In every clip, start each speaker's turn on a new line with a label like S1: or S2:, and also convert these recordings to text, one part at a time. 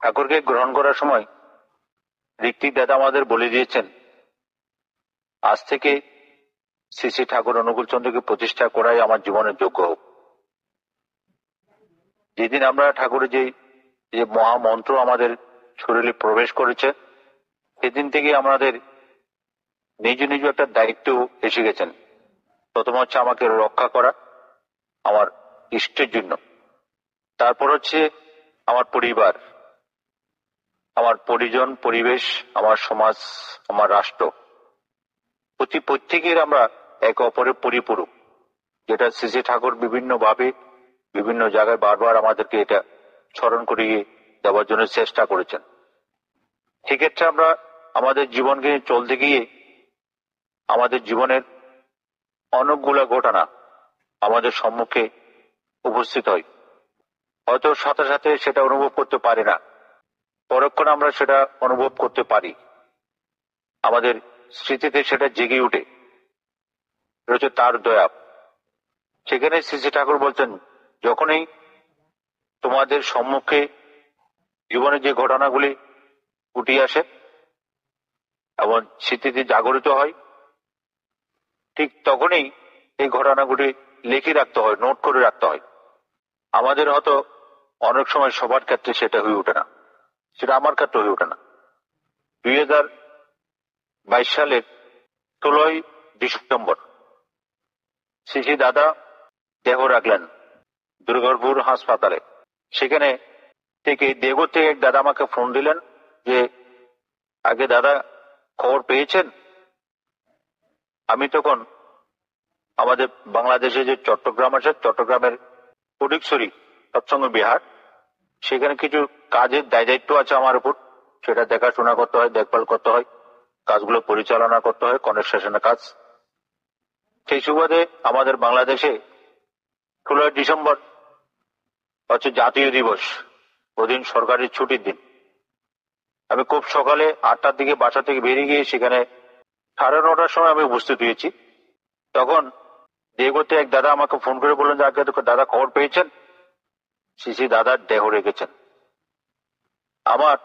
S1: ঠাকুরকে গ্রহণ করার সময় ঋত্বিক দাদা আমাদের বলে দিয়েছেন, আজ থেকে শ্রী শ্রী ঠাকুর অনুকূল চন্দ্রকে প্রতিষ্ঠা করাই আমার জীবনের যোগ্য হোক। যেদিন আমরা ঠাকুরের যে মহামন্ত্র আমাদের শরীরে প্রবেশ করেছে, সেদিন থেকে আমাদের নিজ নিজ একটা দায়িত্ব এসে গেছেন। প্রথম হচ্ছে আমাকে রক্ষা করা আমার ইষ্টের জন্য, তারপর হচ্ছে আমার পরিবার, আমার পরিজন, পরিবেশ, আমার সমাজ, আমার রাষ্ট্র, প্রত্যেকের আমরা একে অপরের পরিপূরক, যেটা শ্রী শ্রী ঠাকুর বিভিন্ন ভাবে বিভিন্ন জায়গায় বারবার আমাদেরকে এটা স্মরণ করিয়ে দেওয়ার জন্য চেষ্টা করেছেন। সেক্ষেত্রে আমরা আমাদের জীবনকে চলতে গিয়ে আমাদের জীবনের অনেকগুলা ঘটনা আমাদের সম্মুখে উপস্থিত হয়। হয়তো সাথে সাথে সেটা অনুভব করতে পারি না, পরক্ষণে আমরা সেটা অনুভব করতে পারি, আমাদের স্মৃতিতে সেটা জেগে উঠে রয়েছে তার দয়া। সেখানে শ্রী শ্রী ঠাকুর বলছেন, যখনই তোমাদের সম্মুখে জীবনের যে ঘটনাগুলি উঠে আসে এবং স্মৃতিতে জাগরিত হয়, ঠিক তখনই এই ঘটনাগুলি লিখে রাখতে হয়, নোট করে রাখতে হয়। আমাদের হয়তো অনেক সময় সবার ক্ষেত্রে সেটা হয়ে ওঠে না, সেটা আমার ক্ষেত্রে হয়ে ওঠে না। 2022 সালের 16ই ডিসেম্বর শ্রী শ্রী দাদা দেহ রাখলেন দুর্গাপুর হাসপাতালে। সেখানে থেকে দেগর থেকে এক দাদা আমাকে ফোন দিলেন যে, আগে দাদা খবর পেয়েছেন? আমি তখন আমাদের বাংলাদেশে যে চট্টগ্রাম আছে, চট্টগ্রামের ফটিকছড়ি সৎসঙ্গ বিহার, সেখানে কিছু কাজের দায়িত্ব আছে আমার উপর, সেটা দেখাশোনা করতে হয়, দেখভাল করতে হয়, কাজগুলো পরিচালনা করতে হয়, কনস্ট্রাকশনের কাজ। সেই সুবাদে আমাদের বাংলাদেশে 16ই ডিসেম্বর হচ্ছে জাতীয় দিবস, ওদিন সরকারি ছুটির দিন। আমি খুব সকালে 8টার দিকে বাসা থেকে বেরিয়ে গিয়ে সেখানে 9:30টার সময় আমি উপস্থিত হয়েছি। তখন দেগতে এক দাদা আমাকে ফোন করে বললেন যে, আগে দাদা খবর পেয়েছেন? শ্রী শ্রী দাদার দেহ রেখেছেন। আমার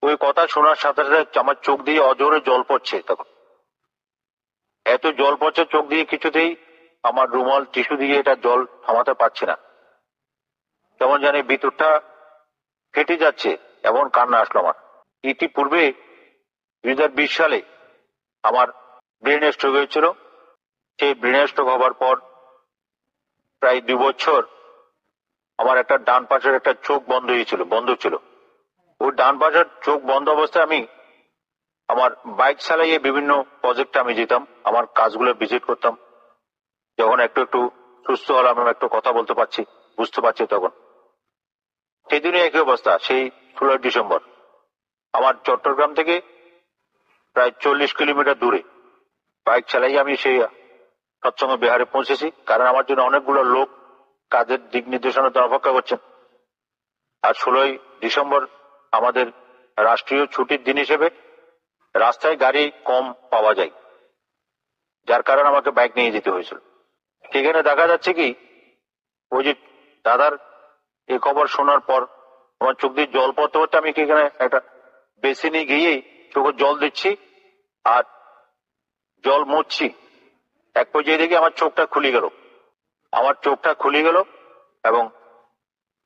S1: ওই কথা শোনার সাথে সাথে আমার চোখ দিয়ে অজোরে জল পড়ছে। তখন এত জল পড়ছে চোখ দিয়ে, কিছুতেই আমার রুমাল টিস্যু দিয়ে এটা জল থামাতে পারছি না, কেমন জানি ভিতরটা ফেটে যাচ্ছে, এমন কান্না আসলো আমার। ইতিপূর্বে 2020 সালে আমার ব্রেন স্ট্রোক হয়েছিল। সেই ব্রেন স্ট্রোক হবার পর প্রায় 2 বছর আমার একটা ডান পাশের একটা চোখ বন্ধ ছিল। ওই ডান পাশের চোখ বন্ধ অবস্থায় আমি আমার বাইক চালাইয়ে বিভিন্ন প্রজেক্টে আমি যেতাম, আমার কাজগুলো ভিজিট করতাম। যখন একটু একটু সুস্থ হলাম, আমি একটু কথা বলতে পারছি, বুঝতে পারছি, তখন সেদিনই একই অবস্থা। সেই 16ই ডিসেম্বর আমার চট্টগ্রাম থেকে প্রায় 40 কিলোমিটার দূরে বাইক চালাই আমি সেই সৎসঙ্গ বিহারে পৌঁছেছি, কারণ আমার জন্য অনেকগুলো লোক কাজের দিক নির্দেশনার জন্য অপেক্ষা করছেন। আর 16ই ডিসেম্বর আমাদের রাষ্ট্রীয় ছুটির দিন হিসেবে রাস্তায় গাড়ি কম পাওয়া যায়, যার কারণে আমাকে বাইক নিয়ে যেতে হয়েছিল। সেখানে দেখা যাচ্ছে কি, ওই যে দাদার এই খবর শোনার পর আমার চোখ দিয়ে জল পড়তে পড়তে আমি এখানে একটা বেসিনে গিয়েই চোখে জল দিচ্ছি আর জল মুছছি। এক পর্যায়ে দেখি আমার চোখটা খুলে গেল এবং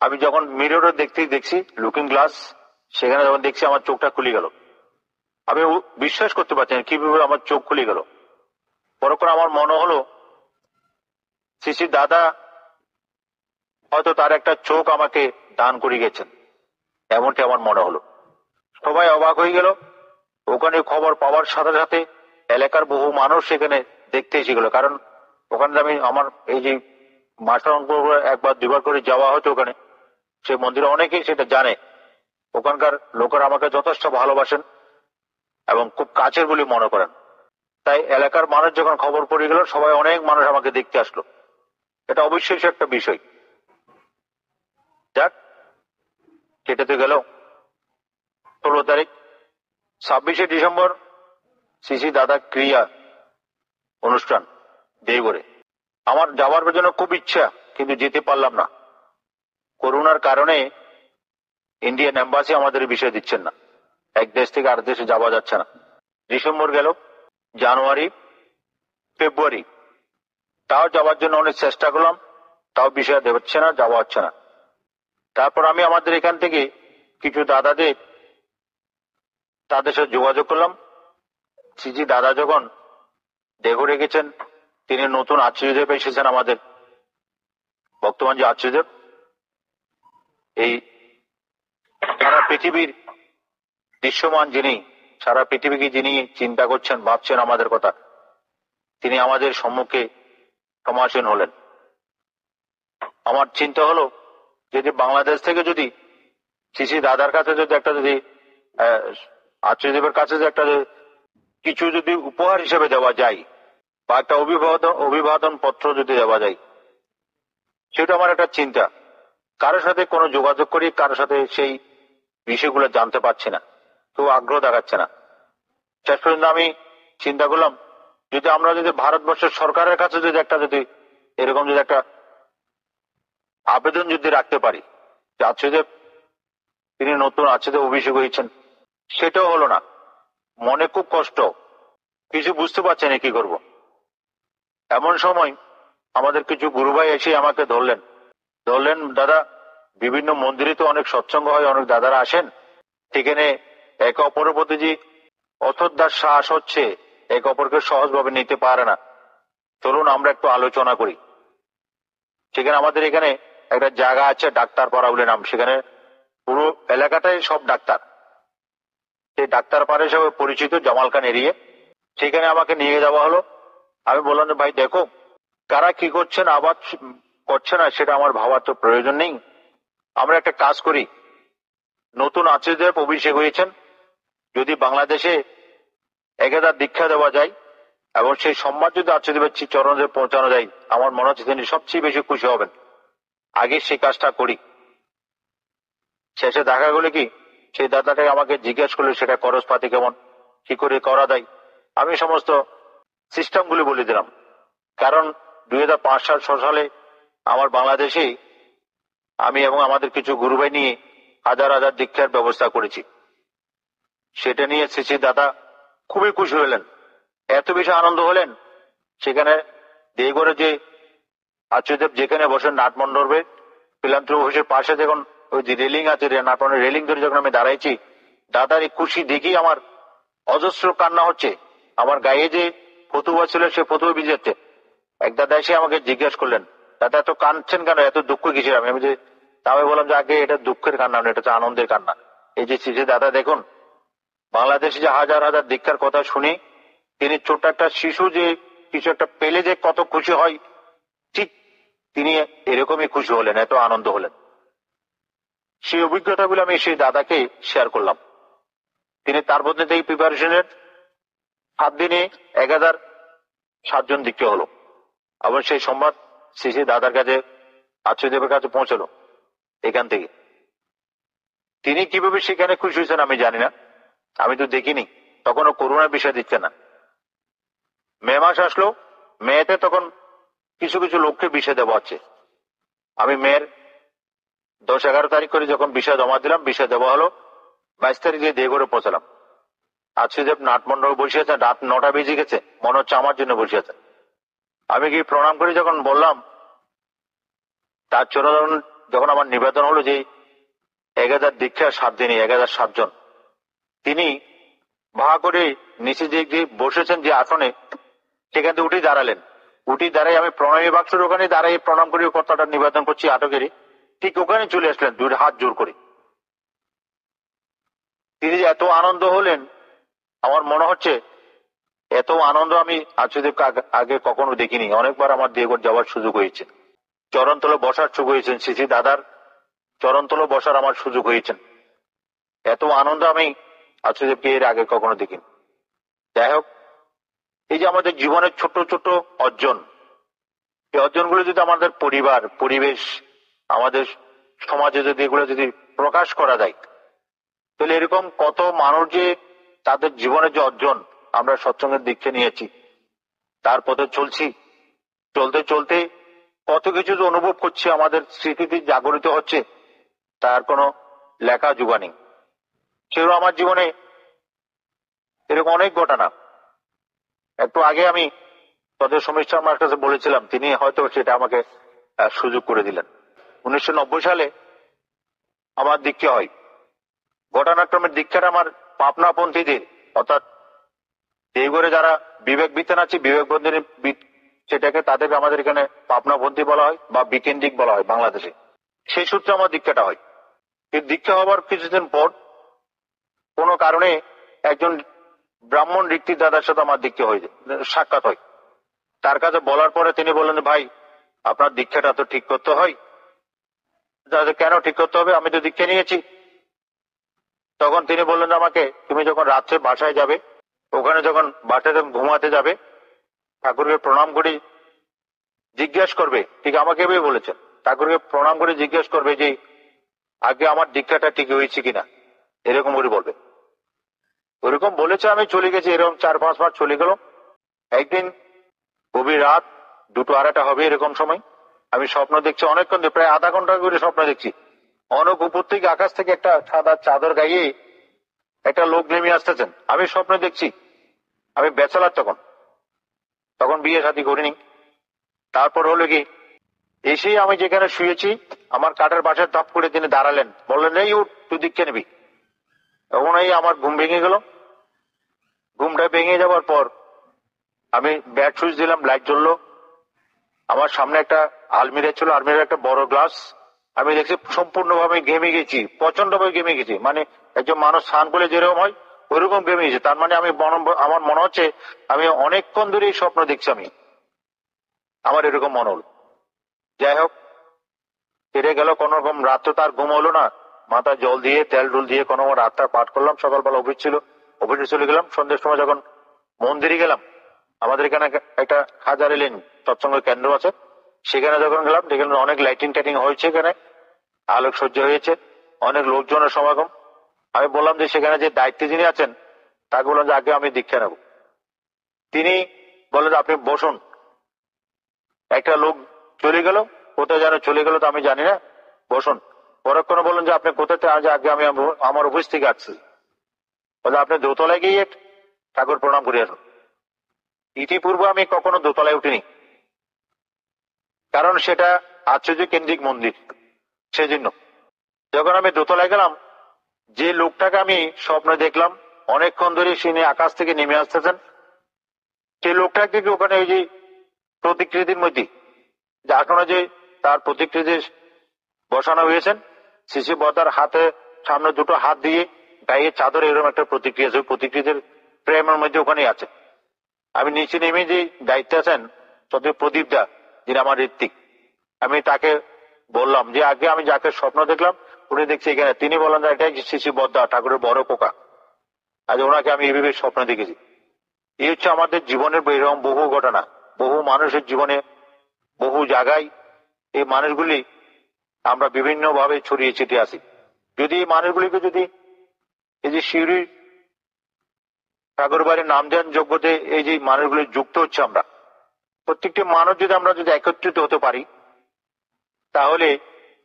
S1: আমি যখন মিররে দেখছি লুকিং গ্লাস, সেখানে যখন দেখছি আমার চোখটা খুলে গেল, আমি বিশ্বাস করতে পারছি না কিভাবে আমার চোখ খুলে গেল। পরক্ষণ আমার মনে হলো শ্রী শ্রী দাদা হয়তো তার একটা চোখ আমাকে দান করে গেছেন, এমনটি আমার মনে হলো। সবাই অবাক হয়ে গেল। ওখানে খবর পাওয়ার সাথে সাথে এলাকার বহু মানুষ সেখানে দেখতে এসে গেল, কারণ ওখানে আমি আমার এই যে মাসে একবার দুবার করে যাওয়া হতো ওখানে, সে মন্দিরে অনেকেই সেটা জানে। ওখানকার লোকেরা আমাকে যথেষ্ট ভালোবাসেন এবং খুব কাছের বলে মনে করেন। তাই এলাকার মানুষ যখন খবর পড়ে গেল, সবাই অনেক মানুষ আমাকে দেখতে আসলো। এটা অবিশ্বাস্য একটা বিষয়। যাক, কেটেতে গেল 16 তারিখ। 26শে ডিসেম্বর শ্রী শ্রী দাদা ক্রিয়া অনুষ্ঠান দেওঘরে। আমার যাওয়ার জন্য খুব ইচ্ছা, কিন্তু যেতে পারলাম না। করোনার কারণে ইন্ডিয়ান এম্বাসি আমাদের বিষয় দিচ্ছেন না, এক দেশ থেকে আরেক দেশে যাওয়া যাচ্ছে না। ডিসেম্বর গেল, জানুয়ারি, ফেব্রুয়ারি, তাও যাওয়ার জন্য অনেক চেষ্টা করলাম, তাও বিষয় দেওয়া না, যাওয়া হচ্ছে না। তারপর আমি আমাদের এখান থেকে কিছু দাদাদের তাদের সাথে যোগাযোগ করলাম। সিজি দাদা যখন দেহ রেখেছেন, তিনি নতুন আচার্যদেব এসেছেন, আমাদের বর্তমান যে আচার্যদেব, এই সারা পৃথিবীর দৃশ্যমান যিনি, সারা পৃথিবীকে যিনি চিন্তা করছেন, ভাবছেন আমাদের কথা, তিনি আমাদের সম্মুখে সমাসীন হলেন। আমার চিন্তা হলো, যদি বাংলাদেশ থেকে যদি সিসি দাদার কাছে যদি একটা যদি আচার্যদেবের কাছে যে একটা কিছু যদি উপহার হিসেবে দেওয়া যায়, বা একটা অভিবাদন পত্র যদি দেওয়া যায়, সেটা আমার একটা চিন্তা। কারোর সাথে কোনো যোগাযোগ করি, কারোর সাথে সেই বিষয়গুলো জানতে পারছি না, কেউ আগ্রহ দেখাচ্ছে না। শেষ পর্যন্ত আমি চিন্তা করলাম, যদি আমরা যদি ভারতবর্ষের সরকারের কাছে যদি একটা যদি এরকম যদি একটা আবেদন যদি রাখতে পারি যে আচার্যদেব তিনি নতুন আচার্যদেব অভিষেক হয়েছেন, সেটাও হলো না। মনে খুব কষ্ট, কিছু বুঝতে পারছি না কি করব। এমন সময় আমাদের কিছু গুরু ভাই এসে আমাকে ধরলেন, দাদা, বিভিন্ন মন্দিরে তো অনেক সৎসঙ্গ হয়, অনেক দাদারা আসেন, সেখানে একে অপরের প্রতি যে অশ্রদ্ধার শ্বাস হচ্ছে, একে অপরকে সহজভাবে নিতে পারে না, চলুন আমরা একটু আলোচনা করি। সেখানে আমাদের এখানে একটা জায়গা আছে, ডাক্তার পাড়া বলে নাম, সেখানে পুরো এলাকাটাই সব ডাক্তার, সেই ডাক্তার পাড়া হিসেবে পরিচিত, জামাল খান এরিয়া। সেখানে আমাকে নিয়ে যাওয়া হলো। আমি বললাম যে ভাই দেখো, কারা কি করছেন আবার করছে না সেটা আমার ভাবার তো প্রয়োজন নেই, আমরা একটা কাজ করি, নতুন আচার্যদেব অভিষেক হয়েছেন, যদি বাংলাদেশে 1000 দীক্ষা দেওয়া যায় এবং সেই সম্মান যদি আচার্যদেবের চরণে পৌঁছানো যায়, আমার মনে হচ্ছে তিনি সবচেয়ে বেশি খুশি হবেন। আগে সেই কাজটা করি। শেষে দেখা গেল কি, সেই দাদাটাকে আমাকে জিজ্ঞেস করলো সেটা খরচপাতি কেমন, কি করে করা যায়। আমি সমস্ত সিস্টেম গুলি বলে দিলাম। কারণ 2005 সালে আমার বাংলাদেশে আমি এবং আমাদের কিছু গুরু ভাই নিয়ে হাজার হাজার দীক্ষার ব্যবস্থা করেছি। সেটা নিয়ে শ্রী দাদা খুবই খুশি হলেন, এত বেশি আনন্দ হলেন। সেখানে দেওঘরে যে আচার্যদেব যেখানে বসেন নাটমণ্ডপে, ফিলান্থ্রপি অফিসের পাশে যখন ওই যে রেলিং আছে, নাটমণ্ডপের রেলিং ধরে যখন আমি দাঁড়াইছি, দাদার এই খুশি দেখি আমার অজস্র কান্না হচ্ছে। আমার গায়ে যে ফতুয়া ছিল সে ফতুয়া ভিজে যাচ্ছে। এক দাদা এসে আমাকে জিজ্ঞেস করলেন, দাদা এত কাঁদছেন কেন, এত দুঃখ কিসের? আমি যে আমি বললাম যে আগে এটা দুঃখের কান্না না, এটা হচ্ছে আনন্দের কান্না। এই যে শ্রী দাদা দেখুন, বাংলাদেশে যে হাজার হাজার দীক্ষার কথা শুনি, তিনি ছোট্ট একটা শিশু যে কিছু একটা পেলে যে কত খুশি হয়, ঠিক তিনি এরকমই খুশি হলেন, এত আনন্দ হলেন। সেই অভিজ্ঞতাগুলো আমি সেই দাদাকে শেয়ার করলাম। তিনি তার মধ্যে এই প্রিপারেশনের 7 দিনে 1007 জন দীক্ষা হলো এবং সেই সংবাদ শ্রী দাদার কাছে আচার্যদেবের কাছে পৌঁছলো। এখান থেকে তিনি কিভাবে সেখানে খুশি হয়েছেন আমি জানি না, আমি তো দেখিনি। তখনও করোনার বিষয় দিচ্ছে না। মে মাস আসলো, মেতে তখন কিছু কিছু লোককে বিষয় দেওয়া হচ্ছে। আমি মেয়ের 10-11 তারিখ করে যখন বিষয় জমা দিলাম, বিষয় দেওয়া হলো, 22 তারিখে দেওঘরে পৌঁছালাম। আচার্যদেব নাটমণ্ডপে বসে আছেন, রাত 9টা বেজে গেছে, মনে হচ্ছে আমার জন্য বসে আছেন। আমি কি প্রণাম করে যখন বললাম, তার চরণ যখন আমার নিবেদন হলো যে 1000 দীক্ষা 7 দিনে 1007 জন, তিনি ভা করে নিচে যে বসেছেন যে আসনে, সেখান থেকে উঠে দাঁড়ালেন। উঠে দাঁড়াই আমি প্রণামী বাক্সের ওখানে দাঁড়াই প্রণাম করে কথাটা নিবেদন করছি আটকেরই, ঠিক ওখানে চলে আসলেন 2 হাত জোর করে। তিনি যে এত আনন্দ হলেন, আমার মনে হচ্ছে এত আনন্দ আমি আচার্যদেবকে আগে কখনো দেখিনি। অনেকবার আমার দেওঘর যাওয়ার সুযোগ হয়েছে, চরণতলে বসার সুযোগ হয়েছেন, শ্রী দাদার চরণতলে বসার আমার সুযোগ হয়েছেন। এত আনন্দ আমি আচার্যদেবকে এর আগে কখনো দেখিনি। যাই হোক, এই যে আমাদের জীবনের ছোট ছোট অর্জন, এই অর্জনগুলো যদি আমাদের পরিবার, পরিবেশ, আমাদের সমাজে যদি এগুলো যদি প্রকাশ করা যায়, তাহলে এরকম কত মানুষ যে তাদের জীবনের যে অর্জন, আমরা সৎসঙ্গের দীক্ষা নিয়েছি, তার পথে চলছি, চলতে চলতে কত কিছু যে অনুভব করছি, আমাদের স্মৃতিতে জাগরিত হচ্ছে, তার কোনো লেখা যুগানি। সেগুলো আমার জীবনে এরকম অনেক ঘটনা। একটু আগে আমি তদের সমীর আমার কাছে বলেছিলাম, তিনি হয়তো সেটা আমাকে সুযোগ করে দিলেন। 1990 সালে আমার দীক্ষা হয়। ঘটনাক্রমের দীক্ষাটা আমার পাপনাপন্থীদের, অর্থাৎ দেওঘরে যারা বিবেক বিতান আছে, বিবেক বন্ধনী সেটাকে তাদেরকে আমাদের এখানে পাপনাপন্থী বলা হয় বা বিকেন্দ্রিক বলা হয় বাংলাদেশে। সেই সূত্রে আমার দীক্ষাটা হয়। এই দীক্ষা হবার কিছুদিন পর কোনো কারণে একজন ব্রাহ্মণ ঋত্বিক দাদার সাথে আমার দীক্ষা হয়ে যায়, সাক্ষাৎ হয়। তার কাছে বলার পরে তিনি বললেন, ভাই আপনার দীক্ষাটা তো ঠিক করতে হয়। কেন ঠিক করতে হবে? আমি তো দীক্ষা নিয়েছি। তখন তিনি বললেন আমাকে, তুমি যখন রাত্রে বাসায় যাবে, ওখানে যখন বাসায় যখন ঘুমাতে যাবে, ঠাকুরকে প্রণাম করে জিজ্ঞেস করবে, ঠিক আমাকে এভাবে বলেছেন, ঠাকুরকে প্রণাম করে জিজ্ঞেস করবে যে আগে আমার দীক্ষাটা ঠিক হয়েছে কিনা, এরকম করে বলবে। ওরকম বলেছে, আমি চলে গেছি। এরকম 4-5 বার চলে গেল। একদিন গভীর রাত 2-2:30 হবে এরকম সময় আমি স্বপ্ন দেখছি, অনেকক্ষণ প্রায় আধা ঘন্টা করে স্বপ্ন দেখছি। অনেক উপর থেকে আকাশ থেকে একটা সাদা চাদর গাইয়ে একটা লোক নেমে আসতেছেন। আমি স্বপ্ন দেখছি, আমি ব্যাচেলার তখন বিয়ে শাদী করিনি। তারপর হলো কি, এসেই আমি যেখানে শুয়েছি আমার কাঠের বাসায় টপ করে তিনি দাঁড়ালেন, বললেন, এই উঠ, তুই দীক্ষা নিবি। তখন এই আমার ঘুম ভেঙে গেল। ঘুমটা ভেঙে যাওয়ার পর আমি ব্যাট সুইচ দিলাম, লাইট জ্বললো। আমার সামনে একটা আলমিরা ছিল, আলমিরার একটা বড় গ্লাস। আমি দেখছি সম্পূর্ণভাবে ঘেমে গেছি, প্রচন্ড ভাবে ঘেমে গেছি। মানে একজন মানুষ স্নান করলে যেরকম হয় ওইরকম ঘেমে গেছি। তার মানে আমার মনে হচ্ছে আমি অনেকক্ষণ ধরে এই স্বপ্ন দেখছি। আমার এরকম মনে হল। যাই হোক, ফিরে গেল কোন রকম। রাত্রে তার ঘুম হলো না। মাথা জল দিয়ে তেল ডুল দিয়ে কোনো রাতটা পাঠ করলাম। সকালবেলা অফিস ছিল, অফিসে চলে গেলাম। সন্ধ্যের সময় যখন মন্দিরে গেলাম, আমাদের এখানে একটা হাজারে লেন সৎসঙ্গের কেন্দ্র আছে, সেখানে যখন গেলাম দেখলাম অনেক লাইটিং টাইটিং হয়েছে, এখানে আলোকসজ্জা হয়েছে, অনেক লোকজনের সমাগম। আমি বললাম যে সেখানে যে দায়িত্বে যিনি আছেন তাকে বললাম যে আগে আমি দীক্ষা নেব। তিনি বললেন, আপনি বসুন। একটা লোক চলে গেল, কোথায় যেন চলে গেল তো আমি জানি না, বসুন। পরক্ষণে বললেন যে আপনি কোথাতে? আজ আগে আমি আমার অফিস থেকে আসছি। বলে আপনি দোতলায় গিয়ে ঠাকুর প্রণাম করে আসুন। ইতিপূর্বে আমি কখনো দোতলায় উঠিনি, কারণ সেটা আচার্য কেন্দ্রিক মন্দির। সেজন্য যখন আমি দোতলায় গেলাম, যে লোকটাকে আমি স্বপ্নে দেখলাম অনেকক্ষণ ধরে সিনে আকাশ থেকে নেমে আসতেছেন, সেই লোকটাকে ওখানে ওই যে প্রতিকৃতির মধ্যে আসনে যে তার প্রতিকৃতি বসানো হয়েছেন, শিশু বদার হাতে সামনে দুটো হাত দিয়ে গায়ে চাদর, এরকম একটা প্রতিক্রিয়া আছে, প্রতিকৃতির প্রেমের মধ্যে ওখানে আছে। আমি নিচে নেমে যে দায়িত্বে আছেন প্রদীপ দা, যিনি আমার ঋত্বিক, আমি তাকে বললাম যে আগে আমি যাকে স্বপ্ন দেখলাম উনি দেখছি এখানে। তিনি বললেন যে এটাই শিশু বদ্দা, ঠাকুরের বড় কোকা। আজ ওনাকে আমি এইভাবে স্বপ্ন দেখেছি। এই হচ্ছে আমাদের জীবনের এরকম বহু ঘটনা, বহু মানুষের জীবনে, বহু জায়গায় এই মানুষগুলি আমরা বিভিন্ন ভাবে ছড়িয়ে ছিটিয়ে আসি। যদি এই মানুষগুলিকে যদি এই যে শিউরি ঠাকুর বাড়ির নাম দেন যোগ্যতে এই যে মানুষগুলি যুক্ত হচ্ছে, আমরা প্রত্যেকটি মানুষ যদি একত্রিত হতে পারি, তাহলে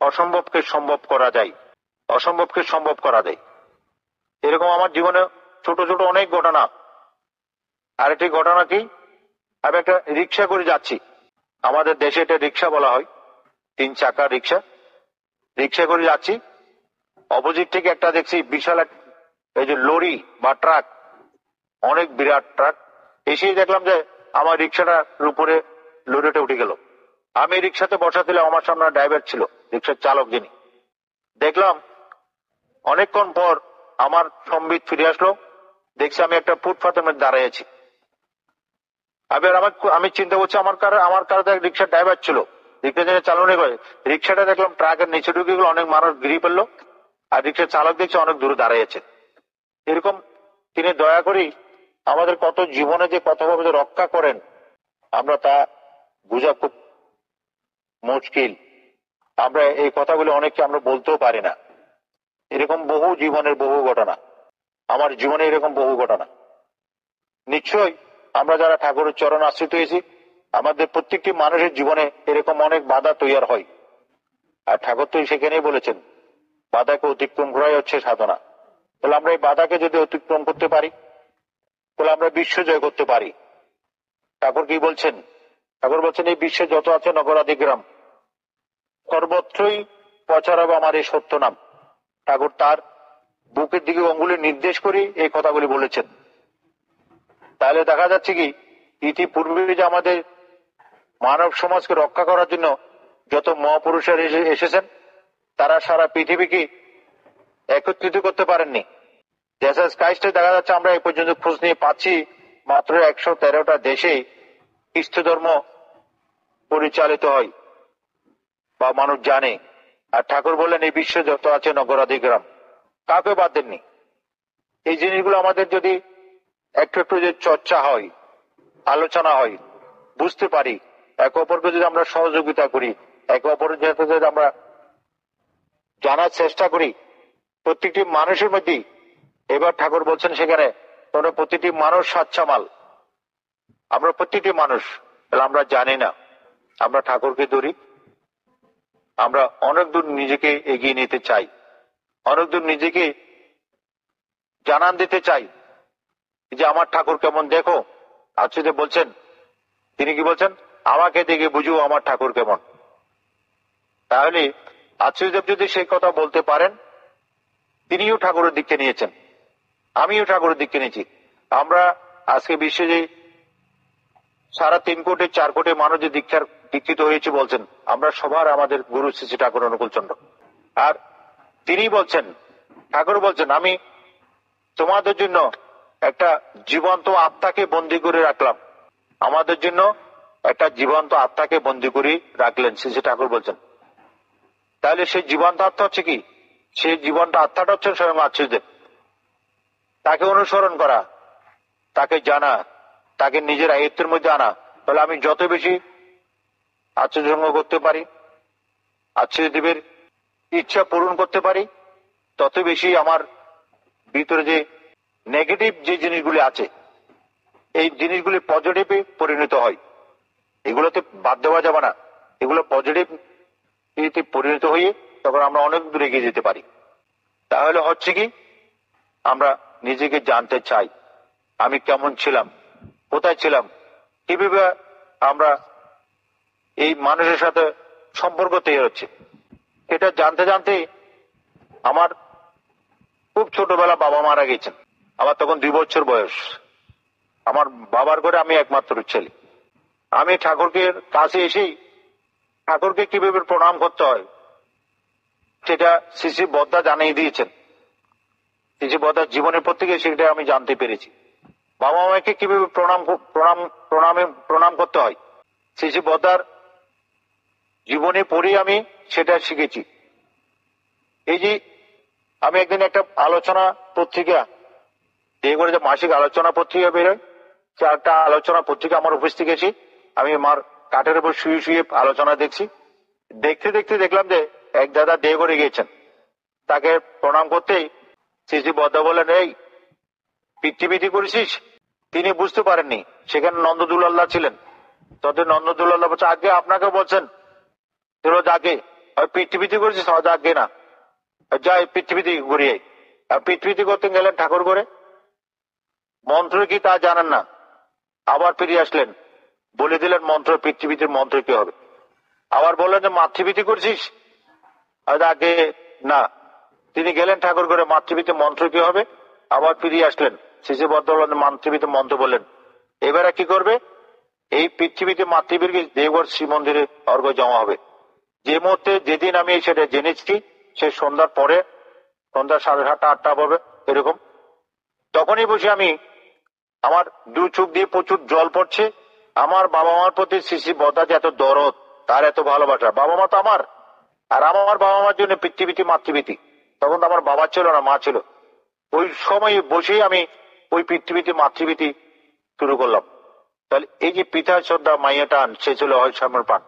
S1: অসম্ভবকে সম্ভব করা যায়, অসম্ভবকে সম্ভব করা যায়। এরকম আমার জীবনে ছোট ছোট অনেক ঘটনা। আরেকটি ঘটনা কি, আমি একটা রিক্সা করে যাচ্ছি, আমাদের দেশে এটা রিক্সা বলা হয়, 3 চাকা রিক্সা। রিক্সা করে যাচ্ছি, অপোজিট থেকে একটা দেখছি বিশাল এই যে লরি বা ট্রাক, অনেক বিরাট ট্রাক। এসেই দেখলাম যে আমার রিক্সাটার উপরে লরিটা উঠে গেল। আমি রিক্সাতে বসা ছিলাম, আমার সামনে ড্রাইভার ছিল, রিক্সার চালক যিনি। দেখলাম অনেকক্ষণ পর আমার সম্বিত ফিরে আসলো, দেখছি আমি একটা ফুটপাতের মধ্যে দাঁড়িয়ে আছি। আমি চিন্তা করছি আমার কারো রিক্সার ড্রাইভার ছিল, রিক্সা যিনি চালনা করে, রিক্সাটা দেখলাম ট্রাকের নিচে ঢুকে গেল, অনেক মানুষ ঘিরে ফেললো, আর রিক্সার চালক দেখছি অনেক দূরে দাঁড়িয়েছে। এরকম তিনি দয়া করি আমাদের কত জীবনে যে কতভাবে যে রক্ষা করেন, আমরা তা বোঝা খুব মুশকিল। আমরা এই কথাগুলো অনেককে আমরা বলতেও পারি না। এরকম বহু জীবনের বহু ঘটনা, আমার জীবনে এরকম বহু ঘটনা। নিশ্চয়ই আমরা যারা ঠাকুরের চরণ আশ্রিত হয়েছি, আমাদের প্রত্যেকটি মানুষের জীবনে এরকম অনেক বাধা তৈরি হয়। আর ঠাকুর তো সেখানেই বলেছেন, বাধাকে অতিক্রম করাই হচ্ছে সাধনা। তাহলে আমরা এই বাধাকে যদি অতিক্রম করতে পারি তাহলে আমরা বিশ্ব জয় করতে পারি। ঠাকুর কি বলছেন? ঠাকুর বলছেন এই বিশ্বে যত আছে নগরাদি গ্রাম সর্বত্রই প্রচার হবে আমার এই সত্য নাম। ঠাকুর তার বুকের দিকে অঙ্গুলি নির্দেশ করে এই কথাগুলি বলেছেন। তাহলে দেখা যাচ্ছে কি ইতিপূর্বে যে আমাদের মানব সমাজকে রক্ষা করার জন্য যত মহাপুরুষের এসেছেন তারা সারা পৃথিবীকে একত্রিত করতে পারেননি। জেসাস ক্রাইস্টে দেখা যাচ্ছে আমরা এই পর্যন্ত খোঁজ নিয়ে পাচ্ছি মাত্র 113টা দেশে খ্রিস্ট ধর্ম পরিচালিত হয় বা মানুষ জানে। আর ঠাকুর বললেন এই বিশ্বে যত আছে নগরাদি গ্রাম কাকে বাদ দেননি। এই জিনিসগুলো আমাদের যদি একটু একটু যে চর্চা হয়, আলোচনা হয়, বুঝতে পারি, একে অপরকে যদি আমরা সহযোগিতা করি, একে অপরের সাথে যদি আমরা জানার চেষ্টা করি, প্রত্যেকটি মানুষের মধ্যে এবার ঠাকুর বলছেন সেখানে তোমরা প্রতিটি মানুষ সাচ্চা মাল। আমরা প্রতিটি মানুষ, তাহলে আমরা জানি না, আমরা ঠাকুরকে ধরি, আমরা অনেক দূর নিজেকে এগিয়ে নিতে চাই, অনেক দূর নিজেকে জানান দিতে চাই যে আমার ঠাকুর কেমন দেখো। আচ্ছুদেব বলছেন, তিনি কি বলছেন? আমাকে দেখে বুঝো আমার ঠাকুর কেমন। তাহলে আচ্ছুদেব যদি সেই কথা বলতে পারেন, তিনিও ঠাকুরের দিককে নিয়েছেন, আমিও ঠাকুরের দিককে নিয়েছি। আমরা আজকে বিশ্বে যে 3.5 কোটি 4 কোটি মানুষ যে দীক্ষিত হয়েছে বলছেন, আমরা সবার আমাদের গুরু শ্রী শ্রী ঠাকুর অনুকূলচন্দ্র। আর তিনি বলছেন, ঠাকুর বলছেন, আমি তোমাদের জন্য একটা জীবন্ত আত্মাকে বন্দী করে রাখলাম। আমাদের জন্য একটা জীবন্ত আত্মাকে বন্দী করে রাখলেন শ্রী শ্রী ঠাকুর বলছেন। তাহলে সেই জীবন্ত আত্মা হচ্ছে কি? সেই জীবন্ত আত্মাটা হচ্ছে স্বয়ং আচ্ছুদেব। তাকে অনুসরণ করা, তাকে জানা, তাকে নিজের আয়ত্তের মধ্যে আনা। তাহলে আমি যত বেশি আচ্ছুদের সঙ্গ করতে পারি, আচ্ছুদেবের ইচ্ছা পূরণ করতে পারি, তত বেশি আমার ভিতরে যে নেগেটিভ যে জিনিসগুলি আছে এই জিনিসগুলি পজিটিভে পরিণত হয়। এগুলোতে বাদ দেওয়া যাবে না, এগুলো পজিটিভ পরিণত হয়ে তখন আমরা অনেক দূরে এগিয়ে যেতে পারি। তাহলে হচ্ছে কি, আমরা নিজেকে জানতে চাই, আমি কেমন ছিলাম, কোথায় ছিলাম, কিভাবে আমরা এই মানুষের সাথে সম্পর্ক তৈরি হচ্ছে। এটা জানতে জানতে আমার খুব ছোটবেলা বাবা মারা গেছেন। আমার তখন 2 বছর বয়স। আমার বাবার ঘরে আমি একমাত্র ছেলে। আমি ঠাকুরকে কাছে এসেই ঠাকুরকে কিভাবে প্রণাম করতে হয় সেটা শ্রী শ্রী বদ্দা জানিয়ে দিয়েছেন। শ্রী শ্রী বদ্দার জীবনের পর থেকে সেটা আমি জানতে পেরেছি। বাবা মাকে কিভাবে প্রণাম করতে হয় শ্রী শ্রী বদ্দার জীবনে পড়ে আমি সেটা শিখেছি। এই যে আমি একদিন একটা আলোচনা পত্রিকা দিয়ে করে যে মাসিক আলোচনা পত্রিকা বেরোয়, একটা আলোচনা পত্রিকা আমার অফিস থেকে গেছি, আমি আমার কাঠের উপর শুয়ে শুয়ে আলোচনা দেখছি। দেখতে দেখতে দেখলাম যে এক দাদা দিয়ে করে গিয়েছেন। তাকে প্রণাম করতেই শ্রী শ্রী বদ্দা বলেন, এই পিতৃবিধি করেছিস? তিনি বুঝতে পারেননি সেখানে নন্দদুলাল্লাহ ছিলেন। তখন নন্দদুলাল্লাহ বলছে, আগে আপনাকে বলছেন যাকে পিতৃবিধি করেছিস, আগে না, যাই পিতৃবিধি ঘুরিয়ে। আর পিতৃবিধি করতে গেলেন ঠাকুর করে, মন্ত্র কি তা জানেন না, আবার ফিরে আসলেন, বলে দিলেন মন্ত্র, পিতৃবিধির মন্ত্র কি হবে। আবার বললেন যে মাতৃবিধি করছিস, আগে না, তিনি গেলেন ঠাকুর করে, মাতৃবিধি মন্ত্র কি হবে, আবার ফিরে আসলেন, শেষে বর্তমান মাতৃবিধি মন্ত্র বললেন। এবারে কি করবে, এই পৃথিবীতে মাতৃবীরকে দেবগড় শ্রীমন্দিরে অর্ঘ জমা হবে। যে মুহূর্তে যেদিন আমি সেটা জেনেছি, সে সন্ধ্যার পরে, সন্ধ্যা 7:30 8টা হবে এরকম, তখনই বসে আমি, আমার 2 চোখ দিয়ে প্রচুর জল পড়ছে। আমার বাবা মার প্রতি শ্রী শ্রী বদ্দা যে এত দরদ, তার এত ভালোবাসা। বাবা মা তো আমার, আর আমার বাবা মার জন্য পিতৃভীতি মাতৃভীতি। তখন তো আমার বাবা ছিল না, মা ছিল। ওই সময় বসেই আমি ওই পিতৃভীতি মাতৃভীতি শুরু করলাম। তাহলে এই যে পিতা শ্রদ্ধা মাইয়া টান, সে ছিল হয় সমর্পণ।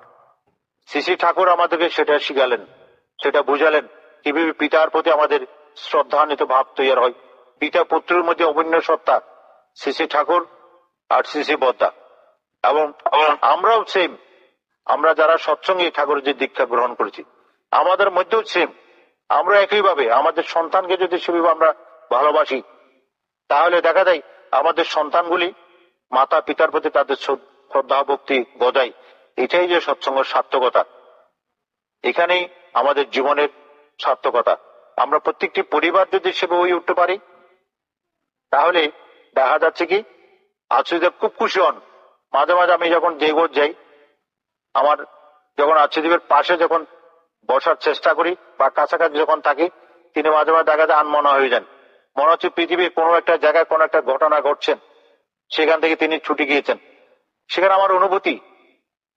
S1: শ্রী শ্রী ঠাকুর আমাদেরকে সেটা শিখালেন, সেটা বুঝালেন কিভাবে পিতার প্রতি আমাদের শ্রদ্ধান্বিত ভাব তৈরি হয়। পিতা পুত্রের মধ্যে অভিন্ন সত্তা শ্রী শ্রী ঠাকুর আর শ্রী শ্রী বদ্দা। এবং আমরাও সেম, আমরা যারা সৎসঙ্গে ঠাকুরের যে দীক্ষা গ্রহণ করেছি আমাদের মধ্যেও সেম। আমরা একইভাবে আমাদের সন্তানকে যদি সেভাবে আমরা ভালোবাসি, তাহলে দেখা যায় আমাদের সন্তানগুলি মাতা পিতার প্রতি তাদের শ্রদ্ধা ভক্তি গজায়। এটাই যে সৎসঙ্গের সার্থকতা, এখানেই আমাদের জীবনের সার্থকতা। আমরা প্রত্যেকটি পরিবার যদি সেভাবে হয়ে উঠতে পারি, তাহলে দেখা যাচ্ছে কি আচার্যদেব খুব খুশি হন। মাঝে মাঝে আমি যখন দেওঘর যাই, আমার যখন আচার্যদেবের পাশে যখন বসার চেষ্টা করি বা কাছাকাছি যখন থাকি, তিনি মাঝে মাঝে দেখা যায় আনমনা হয়ে যান। মনে হচ্ছে পৃথিবীর কোনো একটা জায়গায় কোনো একটা ঘটনা ঘটছেন, সেখান থেকে তিনি ছুটে গিয়েছেন। সেখানে আমার অনুভূতি,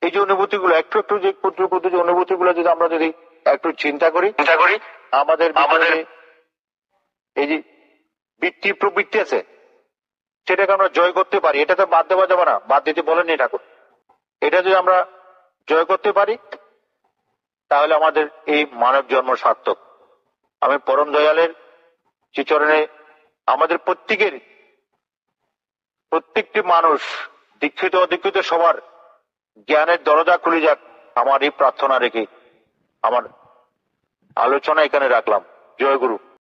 S1: এই যে অনুভূতিগুলো একটু একটু যে ক্ষুদ্র ক্ষুদ্র যে অনুভূতিগুলো যদি আমরা যদি একটু চিন্তা করি আমাদের এই যে বৃত্তি প্রবৃত্তি আছে, সেটাকে আমরা জয় করতে পারি। এটা তো বাদ দেওয়া যাবে না, বাদ দিতে বলেননি ঠাকুর। এটা যদি আমরা জয় করতে পারি, তাহলে আমাদের এই মানব জন্ম সার্থক। আমি পরম দয়ালের শ্রীচরণে আমাদের প্রত্যেকটি মানুষ দীক্ষিত অদীক্ষিত সবার জ্ঞানের দরজা খুলে যাক, আমার এই প্রার্থনা রেখে আমার আলোচনা এখানে রাখলাম। জয় গুরু।